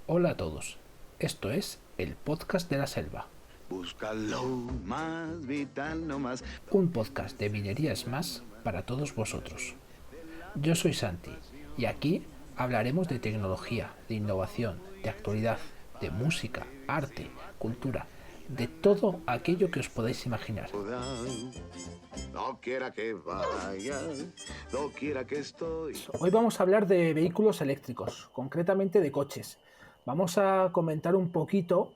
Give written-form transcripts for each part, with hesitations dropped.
Hola a todos, esto es el podcast de la selva, Búscalo más vital, no más. un podcast de minerías más para todos vosotros. Yo soy Santi y aquí hablaremos de tecnología, de innovación, de actualidad, de música, arte, cultura, de todo aquello que os podáis imaginar. No quiera que vaya, no quiera que estoy. Hoy vamos a hablar de vehículos eléctricos, concretamente de coches. Vamos a comentar un poquito,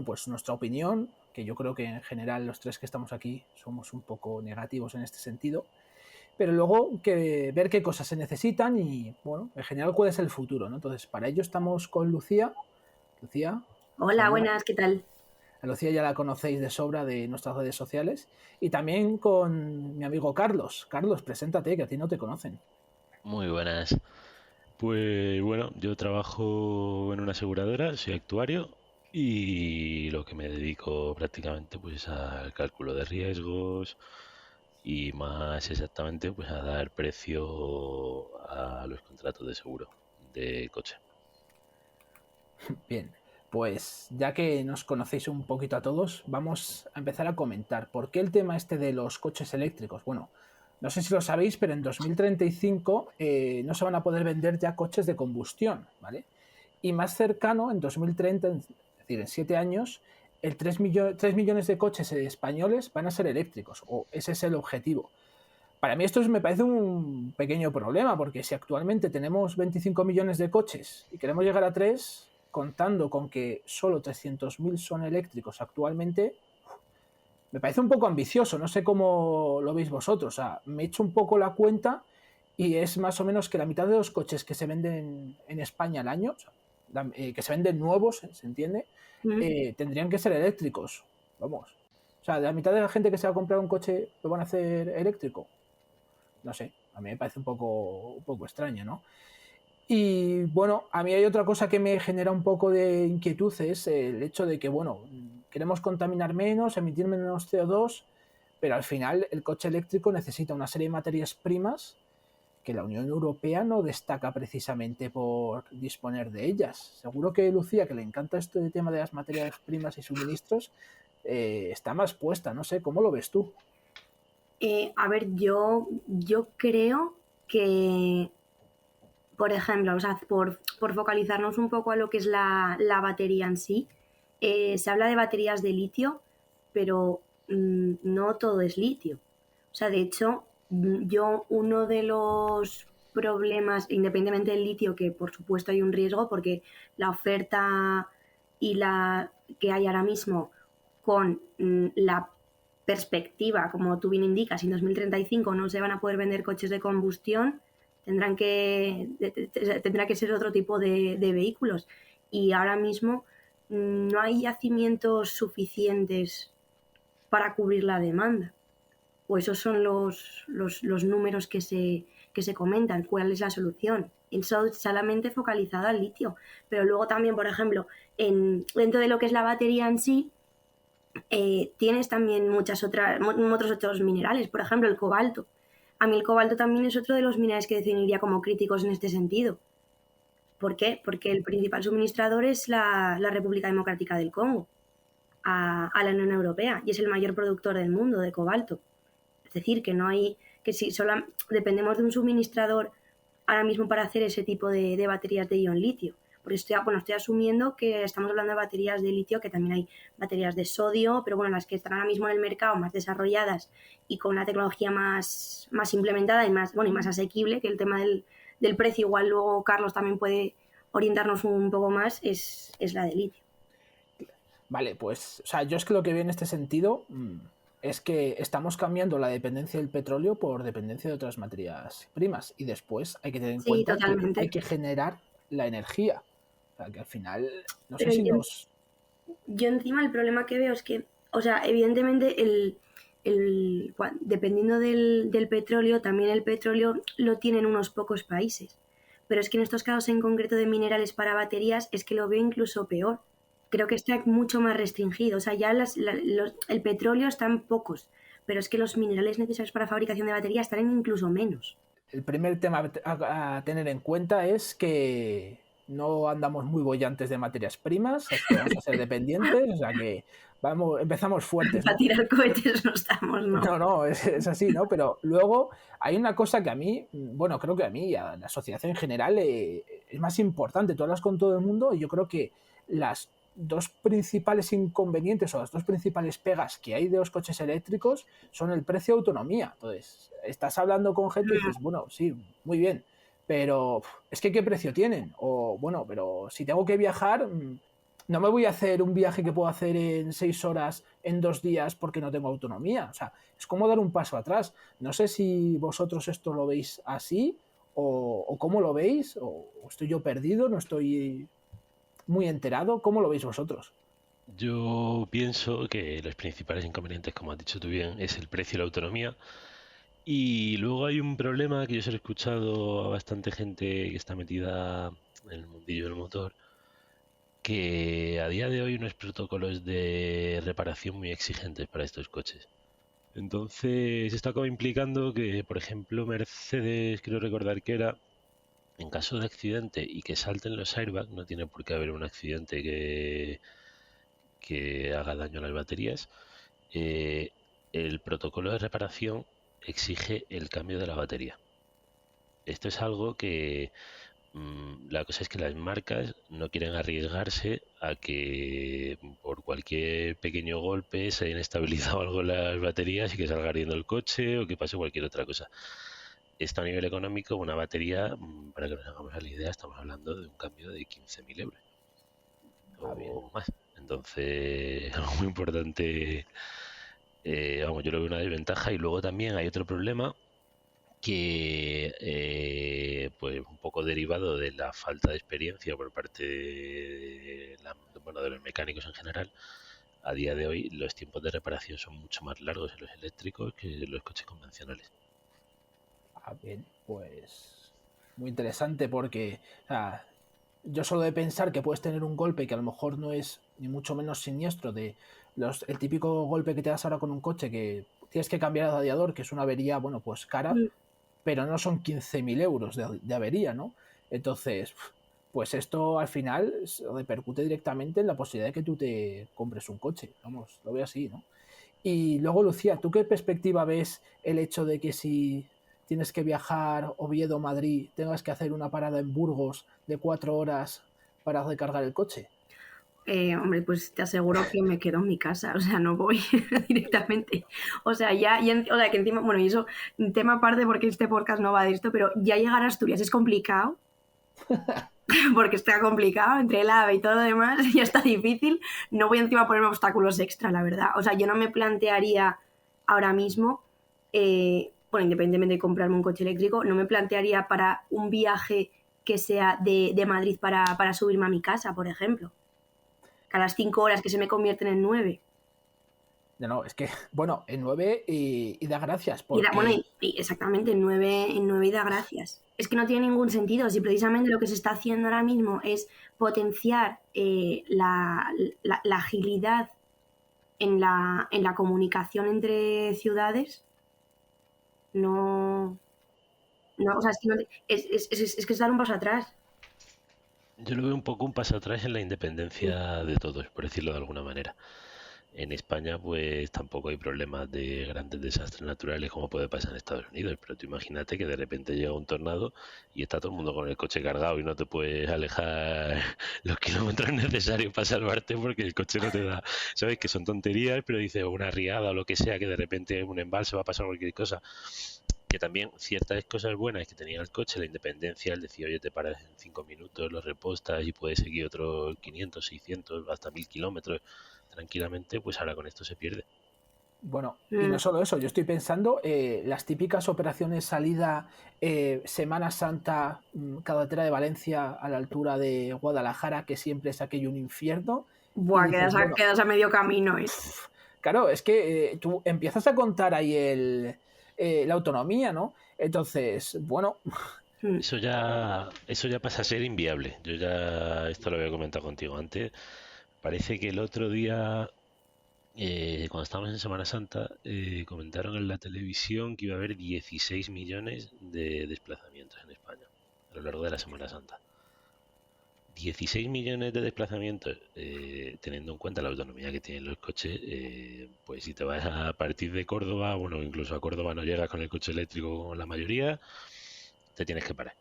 pues nuestra opinión, que yo creo que en general los tres que estamos aquí somos un poco negativos en este sentido, pero luego ver qué cosas se necesitan y, bueno, en general cuál es el futuro, ¿no? Entonces, para ello estamos con Lucía. Lucía, Hola, saluda. buenas, ¿qué tal? A Lucía ya la conocéis de sobra de nuestras redes sociales. Y también con mi amigo Carlos. Carlos, preséntate, que a ti no te conocen. Muy buenas. Pues bueno, yo trabajo en una aseguradora, soy actuario y lo que me dedico prácticamente pues al cálculo de riesgos y más exactamente pues a dar precio a los contratos de seguro de coche. Bien, pues ya que nos conocéis un poquito a todos, vamos a empezar a comentar por qué el tema este de los coches eléctricos. Bueno, no sé si lo sabéis, pero en 2035 no se van a poder vender ya coches de combustión, ¿vale? Y más cercano, en 2030, es decir, en 7 años, 3 millones de coches españoles van a ser eléctricos, o ese es el objetivo. Para mí esto me parece un pequeño problema, porque si actualmente tenemos 25 millones de coches y queremos llegar a 3, contando con que solo 300.000 son eléctricos actualmente, me parece un poco ambicioso. No sé cómo lo veis vosotros. O sea, me he hecho un poco la cuenta y es más o menos que la mitad de los coches que se venden en España al año, o sea, que se venden nuevos, ¿se entiende? Tendrían que ser eléctricos. Vamos. O sea, la mitad de la gente que se va a comprar un coche lo van a hacer eléctrico. No sé, a mí me parece un poco extraño, ¿no? Y bueno, a mí hay otra cosa que me genera un poco de inquietud, es el hecho de que, bueno, queremos contaminar menos, emitir menos CO2, pero al final el coche eléctrico necesita una serie de materias primas que la Unión Europea no destaca precisamente por disponer de ellas. Seguro que Lucía, que le encanta este tema de las materias primas y suministros, está más puesta, no sé, ¿cómo lo ves tú? A ver, yo creo que, por ejemplo, o sea, por focalizarnos un poco a lo que es la batería en sí, se habla de baterías de litio, pero no todo es litio. O sea, de hecho, yo uno de los problemas, independientemente del litio, que por supuesto hay un riesgo, porque la oferta y la que hay ahora mismo con la perspectiva, como tú bien indicas, en 2035 no se van a poder vender coches de combustión, tendrá que ser otro tipo de vehículos. Y ahora mismo no hay yacimientos suficientes para cubrir la demanda. O esos son los números que se comentan. ¿Cuál es la solución? Eso solamente focalizado al litio. Pero luego también, por ejemplo, dentro de lo que es la batería en sí, tienes también muchos otros minerales, por ejemplo el cobalto. A mí el cobalto también es otro de los minerales que definiría como críticos en este sentido. ¿Por qué? Porque el principal suministrador es la República Democrática del Congo a la Unión Europea y es el mayor productor del mundo de cobalto. Es decir, que no hay, que si solo dependemos de un suministrador ahora mismo para hacer ese tipo de baterías de ion litio. Porque estoy asumiendo que estamos hablando de baterías de litio, que también hay baterías de sodio, pero bueno, las que están ahora mismo en el mercado más desarrolladas y con una tecnología más implementada y más asequible, que el tema del precio, igual luego Carlos también puede orientarnos un poco más, es la de litio. Vale, pues, o sea, yo es que lo que veo en este sentido es que estamos cambiando la dependencia del petróleo por dependencia de otras materias primas y después hay que tener en Sí, cuenta que totalmente. hay que generar la energía. O sea, que al final, no sé Pero si nos... yo encima el problema que veo es que, o sea, evidentemente dependiendo del petróleo, también el petróleo lo tienen unos pocos países. Pero es que en estos casos en concreto de minerales para baterías es que lo veo incluso peor. Creo que está mucho más restringido. O sea, ya el petróleo está en pocos, pero es que los minerales necesarios para fabricación de baterías están en incluso menos. El primer tema a tener en cuenta es que no andamos muy bollantes de materias primas, así que vamos a ser dependientes, o sea que empezamos fuertes, A ¿no? tirar cohetes no estamos, ¿no? No, es así, ¿no? Pero luego hay una cosa que a mí, bueno, creo que a mí y a la sociedad en general es más importante. Tú hablas con todo el mundo y yo creo que las dos principales inconvenientes o las dos principales pegas que hay de los coches eléctricos son el precio y autonomía. Entonces, estás hablando con gente y dices, bueno, sí, muy bien, pero es que ¿qué precio tienen? O bueno, pero si tengo que viajar, no me voy a hacer un viaje que puedo hacer en 6 horas, en 2 días, porque no tengo autonomía. O sea, es como dar un paso atrás. No sé si vosotros esto lo veis así o cómo lo veis, o estoy yo perdido, no estoy muy enterado. ¿Cómo lo veis vosotros? Yo pienso que los principales inconvenientes, como has dicho tú bien, es el precio y la autonomía. Y luego hay un problema que yo se lo he escuchado a bastante gente que está metida en el mundillo del motor, que a día de hoy unos protocolos de reparación muy exigentes para estos coches. Entonces, esto acaba implicando que, por ejemplo, Mercedes, creo recordar que era, en caso de accidente y que salten los airbags, no tiene por qué haber un accidente que haga daño a las baterías, eh, el protocolo de reparación exige el cambio de la batería. Esto es algo que la cosa es que las marcas no quieren arriesgarse a que por cualquier pequeño golpe se hayan estabilizado algo las baterías y que salga ardiendo el coche o que pase cualquier otra cosa. Esto a nivel económico, una batería, para que nos hagamos la idea, estamos hablando de un cambio de 15.000 euros o más. Entonces, algo muy importante, vamos, yo lo veo una desventaja. Y luego también hay otro problema que, pues un poco derivado de la falta de experiencia por parte de los mecánicos en general. A día de hoy los tiempos de reparación son mucho más largos en los eléctricos que en los coches convencionales. Bien, pues muy interesante porque o sea, yo solo de pensar que puedes tener un golpe que a lo mejor no es ni mucho menos siniestro de el típico golpe que te das ahora con un coche que tienes que cambiar el radiador, que es una avería, bueno, pues cara, pero no son 15.000 euros de avería, ¿no? Entonces, pues esto al final repercute directamente en la posibilidad de que tú te compres un coche. Vamos, lo veo así, ¿no? Y luego, Lucía, ¿tú qué perspectiva ves el hecho de que si tienes que viajar Oviedo-Madrid, tengas que hacer una parada en Burgos de 4 horas para recargar el coche? Hombre, pues te aseguro que me quedo en mi casa, o sea, no voy directamente. O sea, o sea, que encima, bueno, y eso, tema aparte porque este podcast no va de esto, pero ya llegar a Asturias es complicado, porque está complicado, entre el AVE y todo lo demás, ya está difícil. No voy encima a ponerme obstáculos extra, la verdad. O sea, yo no me plantearía ahora mismo, bueno, independientemente de comprarme un coche eléctrico, no me plantearía para un viaje que sea de Madrid para subirme a mi casa, por ejemplo. A las 5 horas que se me convierten en 9. No, es que, bueno, en 9 y da gracias. Porque... Exactamente, en 9 y da gracias. Es que no tiene ningún sentido. Si precisamente lo que se está haciendo ahora mismo es potenciar la agilidad en la comunicación entre ciudades, no, o sea, es que es dar un paso atrás. Yo lo veo un poco un paso atrás en la independencia de todos, por decirlo de alguna manera. En España, pues tampoco hay problemas de grandes desastres naturales como puede pasar en Estados Unidos, pero tú imagínate que de repente llega un tornado y está todo el mundo con el coche cargado y no te puedes alejar los kilómetros necesarios para salvarte porque el coche no te da. Sabes que son tonterías, pero dices una riada o lo que sea, que de repente un embalse va a pasar cualquier cosa. Que también ciertas cosas buenas que tenía el coche, la independencia, el decir, oye, te paras en 5 minutos, lo repostas y puedes seguir otros 500, 600, hasta 1000 kilómetros tranquilamente, pues ahora con esto se pierde. Bueno, y no solo eso, yo estoy pensando las típicas operaciones salida Semana Santa, carretera de Valencia a la altura de Guadalajara, que siempre es aquello un infierno. Buah, dices, quedas a medio camino. Claro, es que tú empiezas a contar ahí la autonomía, ¿no? Entonces, bueno... Eso ya pasa a ser inviable. Yo ya esto lo había comentado contigo antes. Parece que el otro día, cuando estábamos en Semana Santa, comentaron en la televisión que iba a haber 16 millones de desplazamientos en España a lo largo de la Semana Santa. 16 millones de desplazamientos, teniendo en cuenta la autonomía que tienen los coches, pues si te vas a partir de Córdoba, bueno, incluso a Córdoba no llegas con el coche eléctrico con la mayoría, te tienes que parar.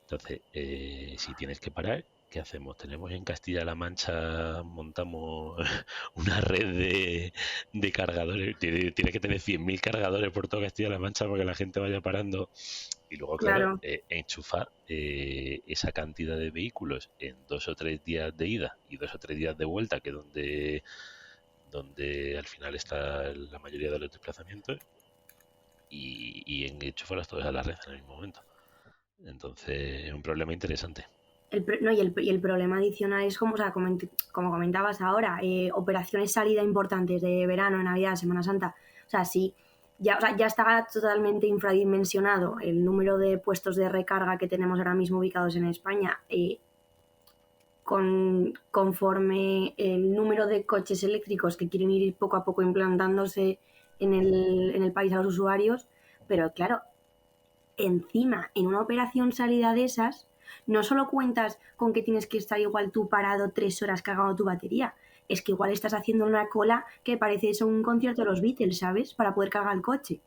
Entonces, si tienes que parar, ¿qué hacemos? Tenemos en Castilla-La Mancha, montamos una red de cargadores, tiene que tener 100.000 cargadores por toda Castilla-La Mancha para que la gente vaya parando. Y luego, claro, Claro, enchufar esa cantidad de vehículos en 2 o 3 días de ida y 2 o 3 días de vuelta, que es donde al final está la mayoría de los desplazamientos, y enchufarlos todos a la red en el mismo momento. Entonces, es un problema interesante. no, y el problema adicional es como, o sea, como comentabas ahora, operaciones salida importantes de verano, Navidad, Semana Santa. O sea, sí, ya, o sea, ya está totalmente infradimensionado el número de puestos de recarga que tenemos ahora mismo ubicados en España. Conforme el número de coches eléctricos que quieren ir poco a poco implantándose en el país a los usuarios, pero claro, encima, en una operación salida de esas, no solo cuentas con que tienes que estar igual tú parado 3 horas cargando tu batería, es que igual estás haciendo una cola que parece eso un concierto de los Beatles, ¿sabes? Para poder cargar el coche.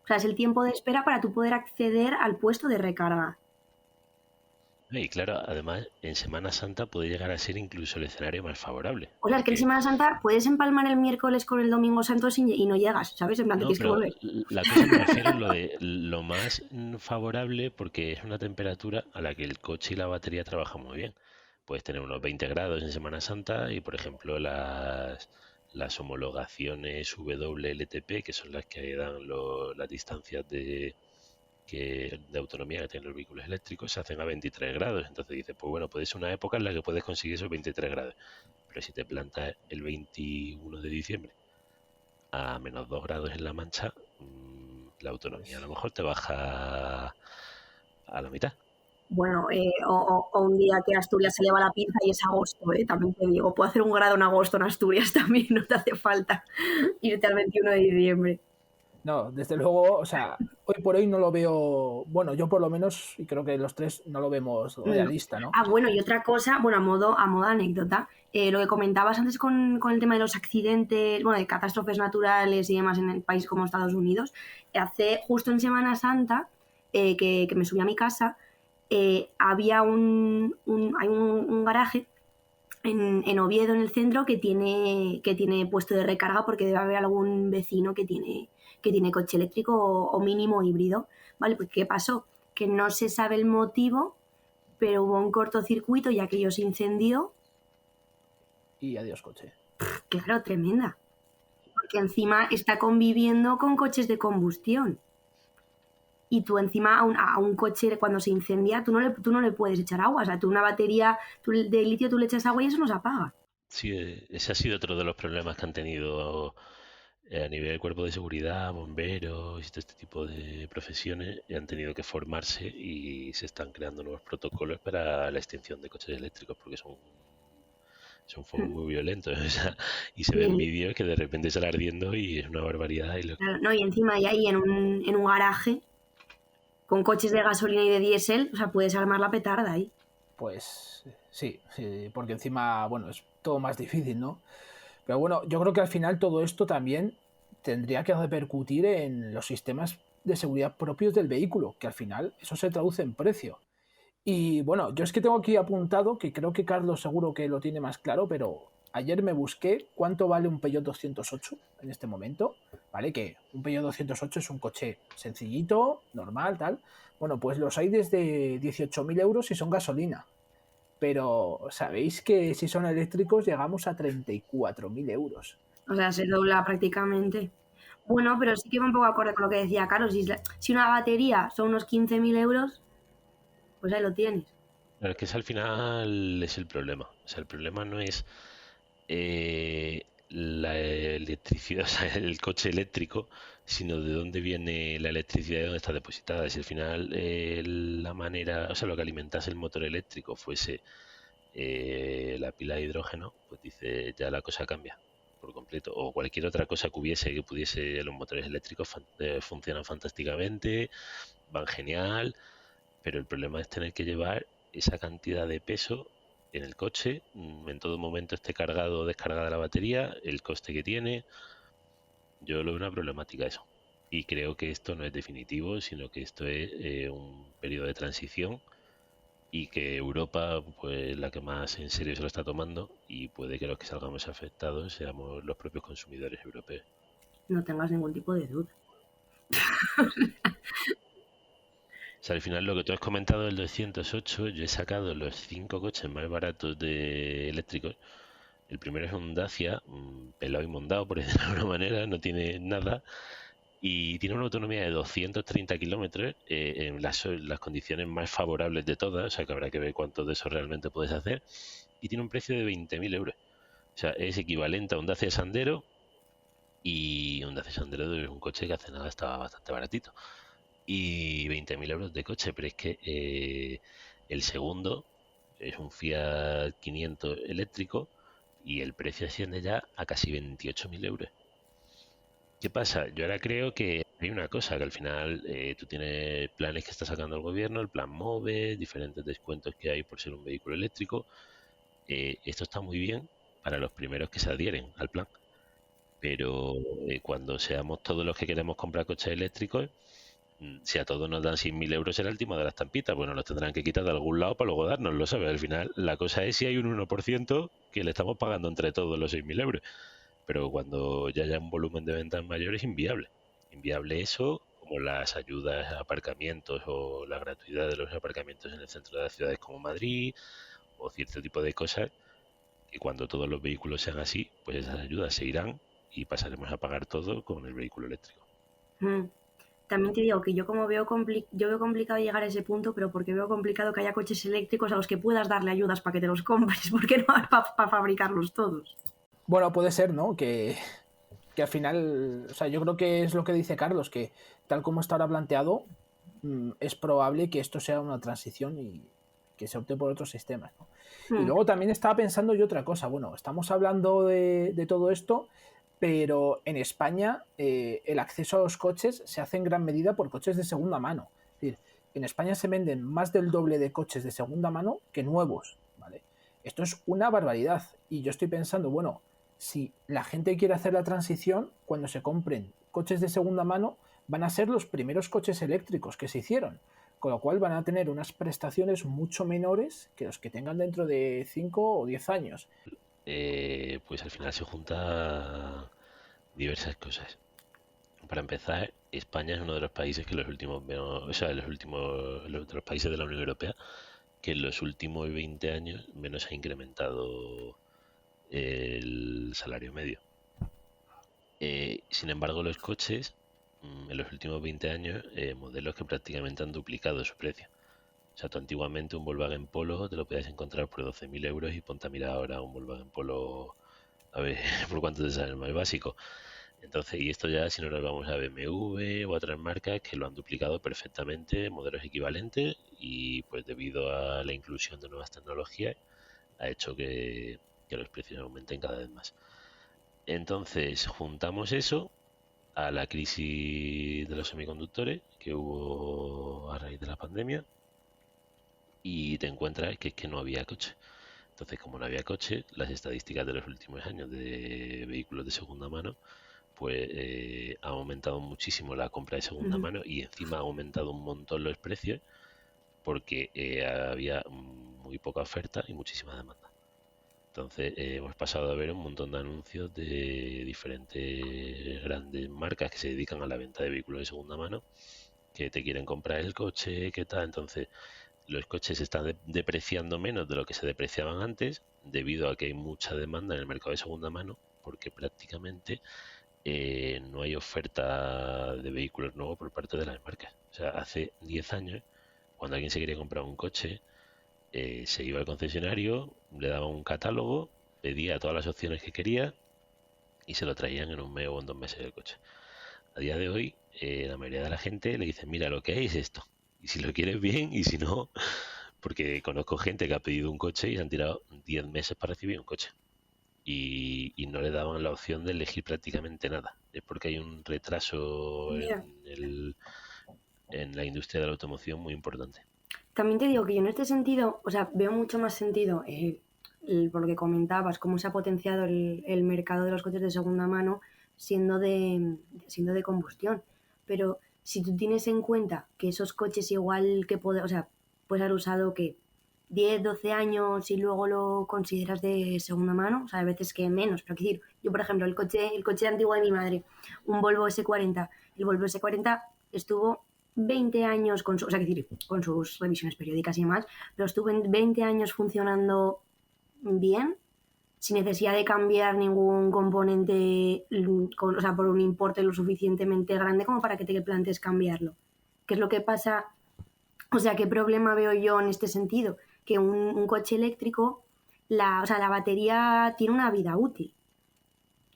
O sea, es el tiempo de espera para tú poder acceder al puesto de recarga. Y claro, además, en Semana Santa puede llegar a ser incluso el escenario más favorable, O sea, es que en porque Semana Santa puedes empalmar el miércoles con el domingo santo y no llegas, ¿sabes? En plan, te no, tienes que pero volver. la cosa me refiero a lo de lo más favorable, porque es una temperatura a la que el coche y la batería trabajan muy bien. Puedes tener unos 20 grados en Semana Santa y, por ejemplo, las homologaciones WLTP, que son las que dan las distancias de autonomía que tienen los vehículos eléctricos, se hacen a 23 grados. Entonces dices, pues bueno, puede ser una época en la que puedes conseguir esos 23 grados. Pero si te plantas el 21 de diciembre a -2 grados en La Mancha, la autonomía a Pues, lo mejor te baja a la mitad. Bueno, o un día que Asturias se le va la pinza y es agosto, también te digo. Puedo hacer un grado en agosto en Asturias también, no te hace falta irte al 21 de diciembre. no, desde luego, o sea, hoy por hoy no lo veo, bueno, yo por lo menos, y creo que los tres no lo vemos No. realista, ¿no? Ah, bueno, y otra cosa, bueno, a modo anécdota, lo que comentabas antes con el tema de los accidentes, bueno, de catástrofes naturales y demás en el país como Estados Unidos, hace justo en Semana Santa, que me subí a mi casa, había hay un garaje en Oviedo, en el centro, que tiene puesto de recarga porque debe haber algún vecino que tiene coche eléctrico o mínimo híbrido. ¿Vale? Pues ¿qué pasó? Que no se sabe el motivo, pero hubo un cortocircuito y aquello se incendió. Y adiós, coche. Claro, tremenda. Porque encima está conviviendo con coches de combustión. Y tú encima a un coche cuando se incendia, tú no le puedes echar agua. O sea, tú una batería de litio tú le echas agua y eso no se apaga. Sí, ese ha sido otro de los problemas que han tenido a nivel cuerpo de seguridad, bomberos y todo este tipo de profesiones. Y han tenido que formarse y se están creando nuevos protocolos para la extinción de coches eléctricos porque son fuegos muy violentos. O sea, y se ven Y, vídeos que de repente sale ardiendo y es una barbaridad. claro, no, y encima y ahí en un garaje con coches de gasolina y de diésel, o sea, puedes armar la petarda ahí. Pues sí, sí, porque encima, bueno, es todo más difícil, ¿no? Pero bueno, yo creo que al final todo esto también tendría que repercutir en los sistemas de seguridad propios del vehículo, que al final eso se traduce en precio. Y bueno, yo es que tengo aquí apuntado, que creo que Carlos seguro que lo tiene más claro, pero ayer me busqué cuánto vale un Peugeot 208 en este momento, ¿vale? Que un Peugeot 208 es un coche sencillito, normal, tal. Bueno, pues los hay desde 18.000 euros si son gasolina. Pero sabéis que si son eléctricos llegamos a 34.000 euros. O sea, se dobla prácticamente. Bueno, pero sí que va un poco acorde con lo que decía Carlos. Si una batería son unos 15.000 euros, pues ahí lo tienes. Pero es que ese al final es el problema. O sea, el problema no es la electricidad, o sea, el coche eléctrico, sino de dónde viene la electricidad y dónde está depositada. Si al final la manera, o sea, lo que alimentase el motor eléctrico fuese la pila de hidrógeno, pues dice, ya la cosa cambia por completo. O cualquier otra cosa que pudiese, los motores eléctricos funcionan fantásticamente, van genial, pero el problema es tener que llevar esa cantidad de peso en el coche, en todo momento esté cargado o descargada la batería, el coste que tiene. Yo lo veo una problemática eso. Y creo que esto no es definitivo, sino que esto es un periodo de transición y que Europa, pues la que más en serio se lo está tomando, y puede que los que salgamos afectados seamos los propios consumidores europeos. No tengas ningún tipo de duda. O sea, al final lo que tú has comentado del 208, yo he sacado los 5 coches más baratos de eléctricos. El primero es un Dacia, pelado y mondado, por decirlo de alguna manera, no tiene nada, y tiene una autonomía de 230 kilómetros en las condiciones más favorables de todas, o sea que habrá que ver cuánto de eso realmente puedes hacer, y tiene un precio de 20.000 euros. O sea, es equivalente a un Dacia Sandero, y un Dacia Sandero es un coche que hace nada estaba bastante baratito. Y 20.000 euros de coche, pero es que el segundo es un Fiat 500 eléctrico y el precio asciende ya a casi 28.000 euros. ¿Qué pasa? Yo ahora creo que hay una cosa, que al final tú tienes planes que está sacando el gobierno, el plan MOVE, diferentes descuentos que hay por ser un vehículo eléctrico. Esto está muy bien para los primeros que se adhieren al plan, pero cuando seamos todos los que queremos comprar coches eléctricos, si a todos nos dan 100.000 euros será el timo de las tampitas, bueno, los tendrán que quitar de algún lado para luego darnos, ¿sabes? Al final la cosa es si hay un 1% que le estamos pagando entre todos los 6.000 euros, pero cuando ya haya un volumen de ventas mayor es inviable. Inviable eso, como las ayudas a aparcamientos o la gratuidad de los aparcamientos en el centro de las ciudades como Madrid o cierto tipo de cosas, que cuando todos los vehículos sean así, pues esas ayudas se irán y pasaremos a pagar todo con el vehículo eléctrico. También te digo que yo como veo complicado llegar a ese punto, pero porque veo complicado que haya coches eléctricos a los que puedas darle ayudas para que te los compres, porque no para fabricarlos todos. Bueno, puede ser, ¿no? Que al final, o sea, yo creo que es lo que dice Carlos, que tal como está ahora planteado, es probable que esto sea una transición y que se opte por otros sistemas, ¿no? Y luego también estaba pensando yo otra cosa, bueno, estamos hablando de todo esto, pero en España el acceso a los coches se hace en gran medida por coches de segunda mano. Es decir, en España se venden más del doble de coches de segunda mano que nuevos, ¿vale? Esto es una barbaridad. Y yo estoy pensando, bueno, si la gente quiere hacer la transición, cuando se compren coches de segunda mano, van a ser los primeros coches eléctricos que se hicieron, con lo cual van a tener unas prestaciones mucho menores que los que tengan dentro de 5 o 10 años. Pues al final se junta diversas cosas. Para empezar, España es uno de los países que los últimos de los países de la Unión Europea que en los últimos 20 años menos ha incrementado el salario medio. Sin embargo, los coches en los últimos 20 años, modelos que prácticamente han duplicado su precio. O sea, tú antiguamente un Volkswagen Polo te lo podías encontrar por 12.000 euros y ponte a mirar ahora un Volkswagen Polo, a ver por cuánto te sale el más básico. Entonces, y esto ya si no nos vamos a BMW o a otras marcas que lo han duplicado perfectamente, modelos equivalentes, y pues debido a la inclusión de nuevas tecnologías ha hecho que los precios aumenten cada vez más. Entonces, juntamos eso a la crisis de los semiconductores que hubo a raíz de la pandemia y te encuentras que es que no había coche. Entonces, como no había coche, las estadísticas de los últimos años de vehículos de segunda mano pues ha aumentado muchísimo la compra de segunda mano y encima ha aumentado un montón los precios porque había muy poca oferta y muchísima demanda. Entonces hemos pasado a ver un montón de anuncios de diferentes grandes marcas que se dedican a la venta de vehículos de segunda mano que te quieren comprar el coche, qué tal. Entonces los coches se están depreciando menos de lo que se depreciaban antes debido a que hay mucha demanda en el mercado de segunda mano porque prácticamente no hay oferta de vehículos nuevos por parte de las marcas. O sea, hace 10 años, cuando alguien se quería comprar un coche, se iba al concesionario, le daba un catálogo, pedía todas las opciones que quería y se lo traían en un mes o en 2 meses el coche. A día de hoy, la mayoría de la gente le dice, mira, lo que hay es esto. Y si lo quieres bien, y si no, porque conozco gente que ha pedido un coche y han tirado 10 meses para recibir un coche. Y no le daban la opción de elegir prácticamente nada. Es porque hay un retraso en la industria de la automoción muy importante. También te digo que yo en este sentido, o sea, veo mucho más sentido, por lo que comentabas, cómo se ha potenciado el mercado de los coches de segunda mano siendo de combustión. Pero si tú tienes en cuenta que esos coches igual que o sea, puedes haber usado que 10 12 años y luego lo consideras de segunda mano, o sea, a veces que menos, pero quiero decir, yo por ejemplo, el coche antiguo de mi madre, un Volvo S40, el Volvo S40 estuvo 20 años o sea, decir, con sus revisiones periódicas y demás, pero estuvo en 20 años funcionando bien, sin necesidad de cambiar ningún componente, o sea, por un importe lo suficientemente grande como para que te plantees cambiarlo. ¿Qué es lo que pasa? O sea, ¿qué problema veo yo en este sentido? Que un coche eléctrico, o sea, la batería tiene una vida útil.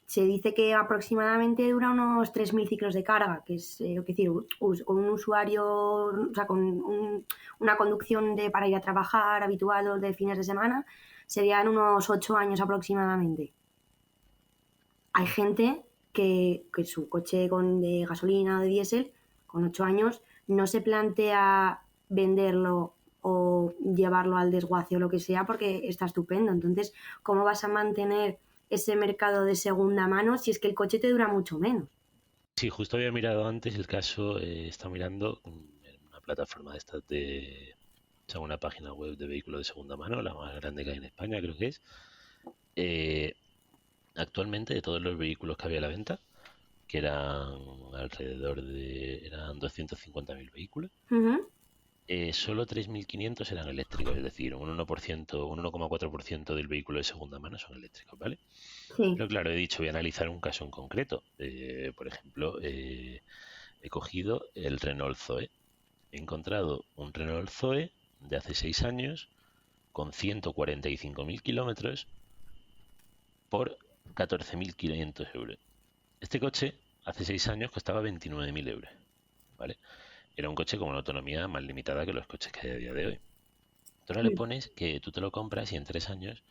Se dice que aproximadamente dura unos 3.000 ciclos de carga, que es, decir, con un usuario, o sea, con una conducción para ir a trabajar habitual de fines de semana, serían unos 8 años aproximadamente. Hay gente que su coche de gasolina o de diésel, con 8 años, no se plantea venderlo o llevarlo al desguace o lo que sea porque está estupendo. Entonces, ¿cómo vas a mantener ese mercado de segunda mano si es que el coche te dura mucho menos? Sí, justo había mirado antes el caso, estaba mirando en una plataforma de estas o sea, una página web de vehículos de segunda mano, la más grande que hay en España, creo que es. Eh, Actualmente, de todos los vehículos que había a la venta, que eran eran 250.000 vehículos, Uh-huh. solo 3.500 eran eléctricos, es decir, un 1%, un 1,4% del vehículo de segunda mano son eléctricos, ¿vale? Sí. Pero claro, he dicho, voy a analizar un caso en concreto. Por ejemplo, he cogido el Renault Zoe. He encontrado un Renault Zoe de hace 6 años con 145.000 kilómetros por 14.500 euros. Este coche hace 6 años costaba 29.000 euros, ¿vale? Era un coche con una autonomía más limitada que los coches que hay a día de hoy. Tú ahora le pones que tú te lo compras y en 3 años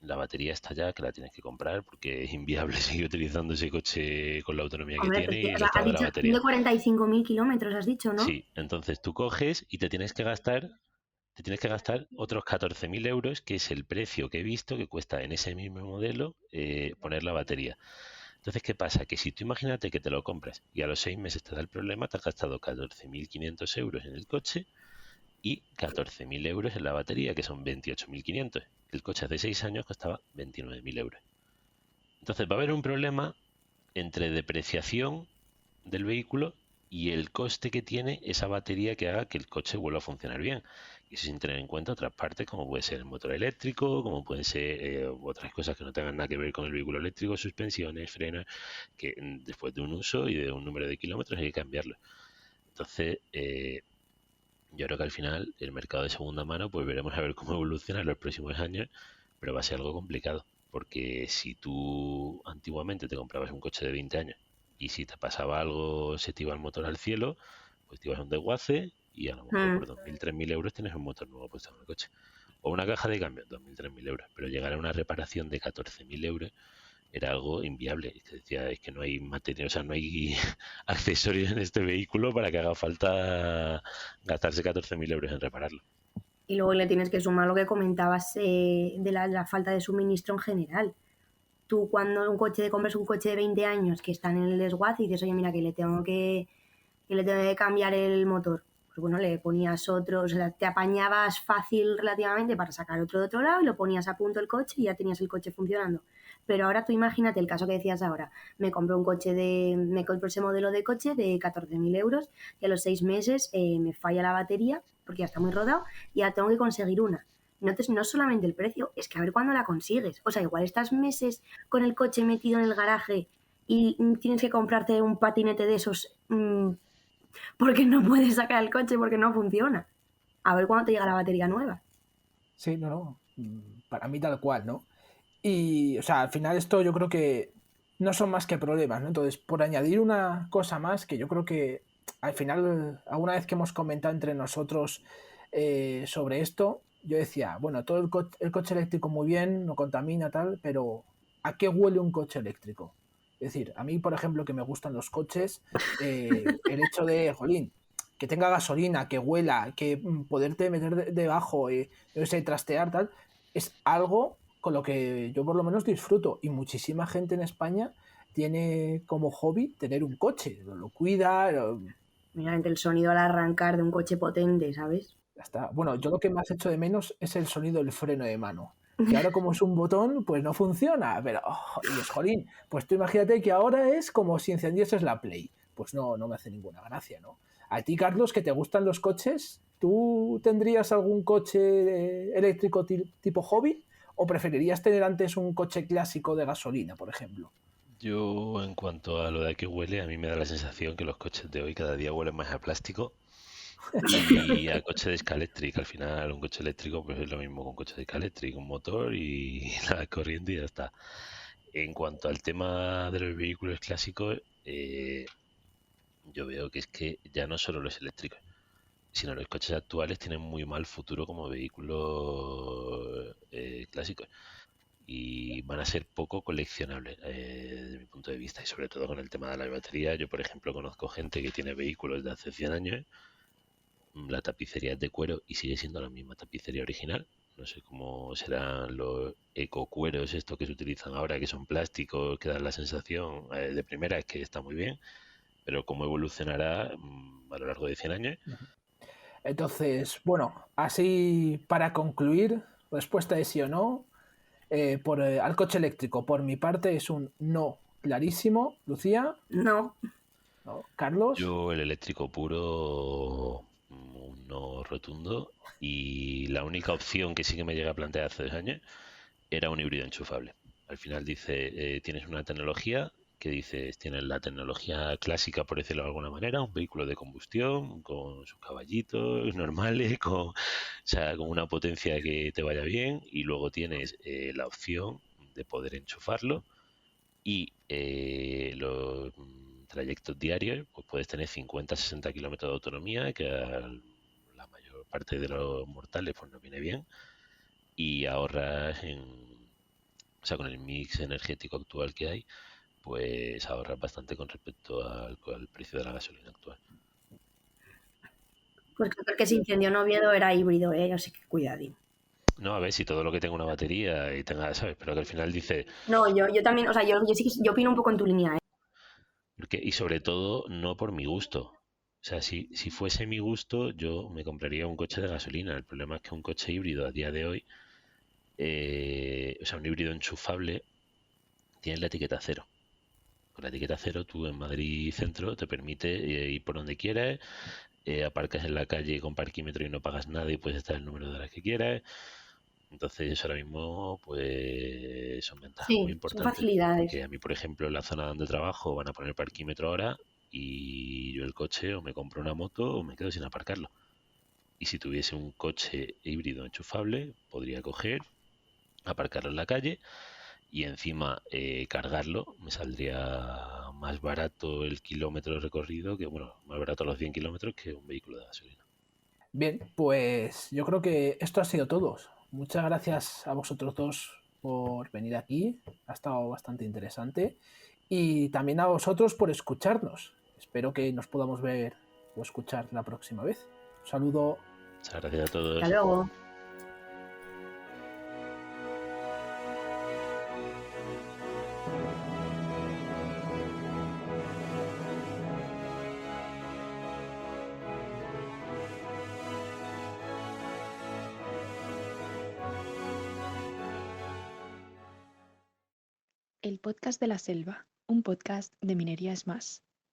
la batería está ya que la tienes que comprar porque es inviable seguir utilizando ese coche con la autonomía que Hombre, tiene y o el sea, has estado de la dicho batería. 145.000 kilómetros, has dicho, ¿no? Sí, entonces tú coges y te tienes que gastar otros 14.000 euros, que es el precio que he visto que cuesta en ese mismo modelo poner la batería. Entonces, ¿qué pasa? Que si tú imagínate que te lo compras y a los 6 meses te da el problema, te has gastado 14.500 euros en el coche y 14.000 euros en la batería, que son 28.500. El coche hace 6 años costaba 29.000 euros. Entonces va a haber un problema entre depreciación del vehículo y el coste que tiene esa batería que haga que el coche vuelva a funcionar bien. Y eso sin tener en cuenta otras partes como puede ser el motor eléctrico, como pueden ser otras cosas que no tengan nada que ver con el vehículo eléctrico, suspensiones, frenos, que después de un uso y de un número de kilómetros hay que cambiarlo. Entonces, yo creo que al final el mercado de segunda mano, pues veremos a ver cómo evoluciona en los próximos años, pero va a ser algo complicado, porque si tú antiguamente te comprabas un coche de 20 años y si te pasaba algo, se te iba el motor al cielo, pues te ibas a un desguace y a lo mejor Mm. por 2.000, 3.000 euros tienes un motor nuevo puesto en el coche. O una caja de cambio, 2.000, 3.000 euros, pero llegar a una reparación de 14.000 euros era algo inviable. Es que decía, es que no hay material, o sea, no hay accesorios en este vehículo para que haga falta gastarse 14.000 euros en repararlo. Y luego le tienes que sumar lo que comentabas de la falta de suministro en general. Tú cuando compras un coche de 20 años que está en el desguace y dices, oye, mira, que le tengo que cambiar el motor. Pues bueno, le ponías otro, o sea, te apañabas fácil relativamente para sacar otro de otro lado y lo ponías a punto el coche y ya tenías el coche funcionando. Pero ahora tú imagínate el caso que decías ahora. Me compro ese modelo de coche de 14.000 euros y a los 6 meses me falla la batería porque ya está muy rodado y ya tengo que conseguir una. No solamente el precio, es que a ver cuándo la consigues. O sea, igual estás meses con el coche metido en el garaje y tienes que comprarte un patinete de esos porque no puedes sacar el coche porque no funciona. A ver cuándo te llega la batería nueva. Sí, no. Para mí tal cual, ¿no? Y, o sea, al final esto yo creo que no son más que problemas, ¿no? Entonces, por añadir una cosa más, que yo creo que al final, alguna vez que hemos comentado entre nosotros sobre esto, yo decía, bueno, todo el coche eléctrico muy bien, no contamina, tal, pero ¿a qué huele un coche eléctrico? Es decir, a mí, por ejemplo, que me gustan los coches, el hecho de, jolín, que tenga gasolina, que huela, que poderte meter debajo, yo sé, trastear, tal, es algo con lo que yo por lo menos disfruto. Y muchísima gente en España tiene como hobby tener un coche, lo cuida, Mira, el sonido al arrancar de un coche potente, ¿sabes? ya está. Bueno, yo lo que más echo de menos es el sonido del freno de mano. Que ahora como es un botón, pues no funciona. Pero, y es jolín. Pues tú imagínate que ahora es como si encendieses la Play. Pues no me hace ninguna gracia, ¿no? A ti, Carlos, que te gustan los coches, ¿tú tendrías algún coche eléctrico tipo hobby? ¿O preferirías tener antes un coche clásico de gasolina, por ejemplo? Yo, en cuanto a lo de a qué huele, a mí me da la sensación que los coches de hoy cada día huelen más a plástico y a coche de Scalextric. Al final, un coche eléctrico pues es lo mismo que un coche de Scalextric, un motor y la corriente y ya está. En cuanto al tema de los vehículos clásicos, yo veo que es que ya no solo los eléctricos, sino los coches actuales tienen muy mal futuro como vehículos clásicos y van a ser poco coleccionables desde mi punto de vista y sobre todo con el tema de la batería. Yo, por ejemplo, conozco gente que tiene vehículos de hace 100 años, la tapicería es de cuero y sigue siendo la misma tapicería original. No sé cómo serán los ecocueros estos que se utilizan ahora, que son plásticos, que dan la sensación de primera es que está muy bien, pero cómo evolucionará a lo largo de 100 años. Entonces, bueno, así para concluir, respuesta de sí o no, al coche eléctrico, por mi parte es un no clarísimo. Lucía, No, ¿no? Carlos, Yo el eléctrico puro, un no rotundo, y la única opción que sí que me llega a plantear hace 2 años era un híbrido enchufable. Al final dice, tienes una tecnología que dices, tienes la tecnología clásica, por decirlo de alguna manera, un vehículo de combustión con sus caballitos normales, o sea, con una potencia que te vaya bien, y luego tienes la opción de poder enchufarlo y los trayectos diarios, pues puedes tener 50-60 kilómetros de autonomía, que a la mayor parte de los mortales pues no viene bien, y ahorras o sea, con el mix energético actual que hay, pues ahorras bastante con respecto al precio de la gasolina actual. pues creo que el que se incendió en Oviedo era híbrido, ¿eh? Así que cuidadín. No, a ver si todo lo que tenga una batería y tenga, ¿sabes? Pero que al final dice, No, yo también, o sea, yo sí que yo opino un poco en tu línea, ¿eh? y sobre todo no por mi gusto. O sea, si fuese mi gusto, yo me compraría un coche de gasolina. El problema es que un coche híbrido a día de hoy, o sea, un híbrido enchufable, tiene la etiqueta cero. Con la etiqueta cero, tú en Madrid Centro te permite ir por donde quieras, aparcas en la calle con parquímetro y no pagas nada y puedes estar el número de horas que quieras. Entonces, eso ahora mismo, pues son ventajas muy Sí, son importantes. facilidades. Porque a mí, por ejemplo, en la zona donde trabajo van a poner parquímetro ahora y yo el coche o me compro una moto o me quedo sin aparcarlo. Y si tuviese un coche híbrido enchufable, podría coger, aparcarlo en la calle y encima cargarlo. Me saldría más barato el kilómetro recorrido que, bueno, más barato los 100 kilómetros que un vehículo de gasolina. bien, pues yo creo que esto ha sido todo. Muchas gracias a vosotros dos por venir aquí, ha estado bastante interesante. Y también a vosotros por escucharnos. Espero que nos podamos ver o escuchar la próxima vez. Un saludo. Muchas gracias a Hasta todos. luego. El podcast de la selva, un podcast de Minería es Más.